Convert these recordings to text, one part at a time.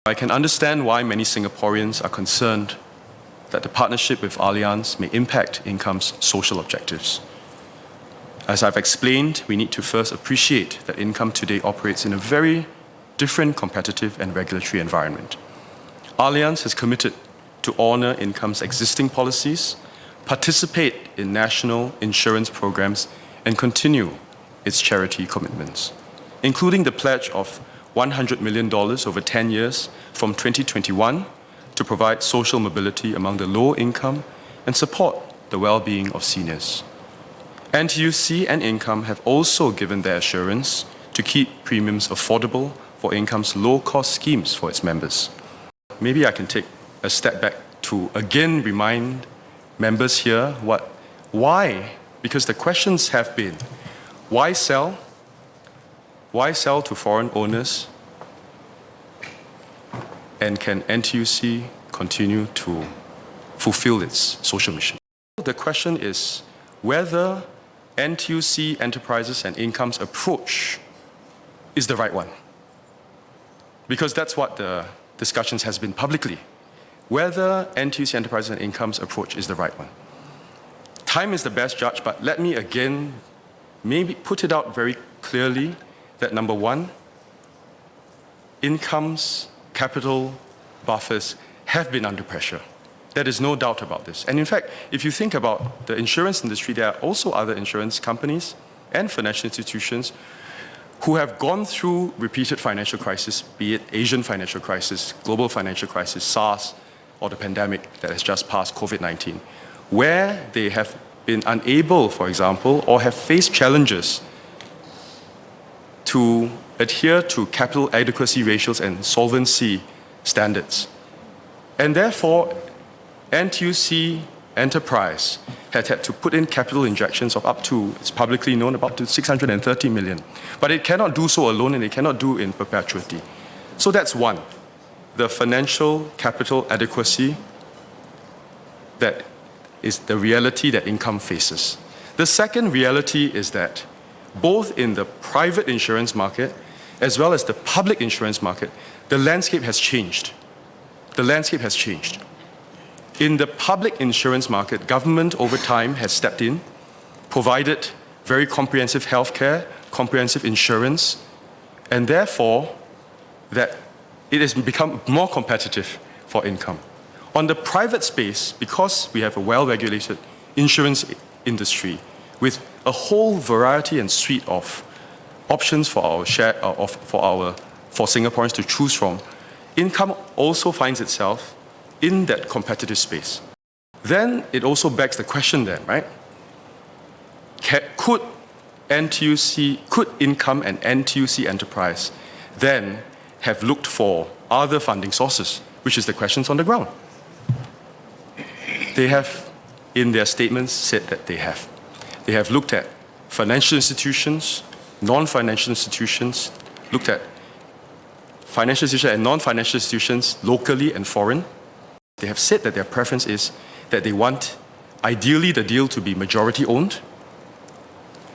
I can understand why many Singaporeans are concerned that the partnership with Allianz may impact Income's social objectives. As I've explained, we need to first appreciate that Income today operates in a very different competitive and regulatory environment. Allianz has committed to honour Income's existing policies, participate in national insurance programs, and continue its charity commitments, including the pledge of $100 million over 10 years from 2021 to provide social mobility among the low income and support the well-being of seniors. NTUC and Income have also given their assurance to keep premiums affordable for Income's low-cost schemes for its members. Maybe I can take a step back to again remind members here why, because the questions have been, why sell? Why sell to foreign owners? And can NTUC continue to fulfill its social mission? The question is whether NTUC Enterprises and Income's approach is the right one. Because that's what the discussions has been publicly. Whether NTUC Enterprises and Income's approach is the right one. Time is the best judge, but let me again maybe put it out very clearly that number one, Income's capital buffers have been under pressure. There is no doubt about this. And in fact, if you think about the insurance industry, there are also other insurance companies and financial institutions who have gone through repeated financial crises, be it Asian financial crisis, global financial crisis, SARS, or the pandemic that has just passed, COVID-19, where they have been unable, for example, or have faced challenges to adhere to capital adequacy ratios and solvency standards. And therefore, NTUC Enterprise had to put in capital injections of up to, it's publicly known, about to 630 million. But it cannot do so alone and it cannot do in perpetuity. So that's one, the financial capital adequacy that is the reality that Income faces. The second reality is that both in the private insurance market as well as the public insurance market, the landscape has changed. The landscape has changed. In the public insurance market, government over time has stepped in, provided very comprehensive healthcare, comprehensive insurance, and therefore that it has become more competitive for Income. On the private space, because we have a well-regulated insurance industry with a whole variety and suite of options for our for Singaporeans to choose from, Income also finds itself in that competitive space. Then it also begs the question then, right? Could Income and NTUC Enterprise then have looked for other funding sources, which is the questions on the ground? They have, in their statements, said that they have. They have looked at financial institutions, non-financial institutions, looked at financial institutions and non-financial institutions locally and foreign. They have said that their preference is that they want, ideally, the deal to be majority owned,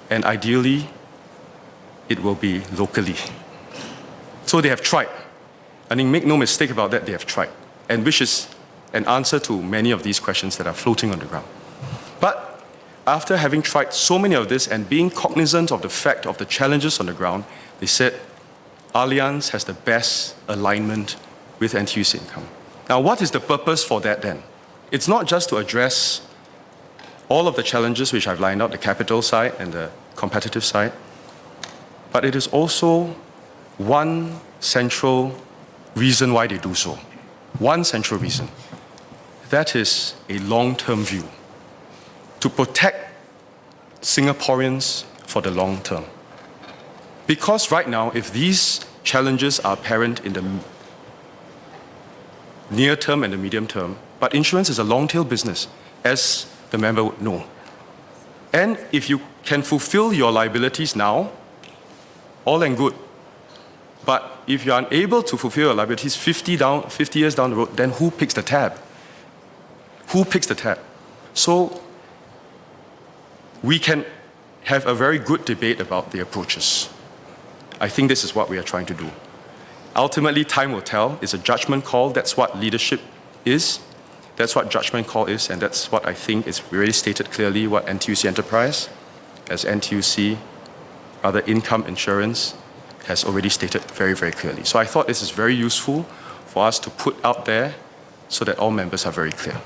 and ideally, it will be locally. So they have tried. I mean, make no mistake about that, they have tried, and which is an answer to many of these questions that are floating on the ground. But after having tried so many of this and being cognizant of the fact of the challenges on the ground, they said Allianz has the best alignment with NTUC Income. Now, what is the purpose for that then? It's not just to address all of the challenges which I've lined out, the capital side and the competitive side, but it is also one central reason why they do so. One central reason. That is a long-term view. To protect Singaporeans for the long term. Because right now, if these challenges are apparent in the near term and the medium term, but insurance is a long-tail business, as the member would know. And if you can fulfill your liabilities now, all and good. But if you're unable to fulfill your liabilities 50 years down the road, then who picks the tab? Who picks the tab? So we can have a very good debate about the approaches. I think this is what we are trying to do. Ultimately, time will tell. It's a judgment call. That's what leadership is. That's what judgment call is, and that's what I think is really stated clearly what NTUC Enterprise, as NTUC, other income insurance, has already stated very, very clearly. So I thought this is very useful for us to put out there so that all members are very clear.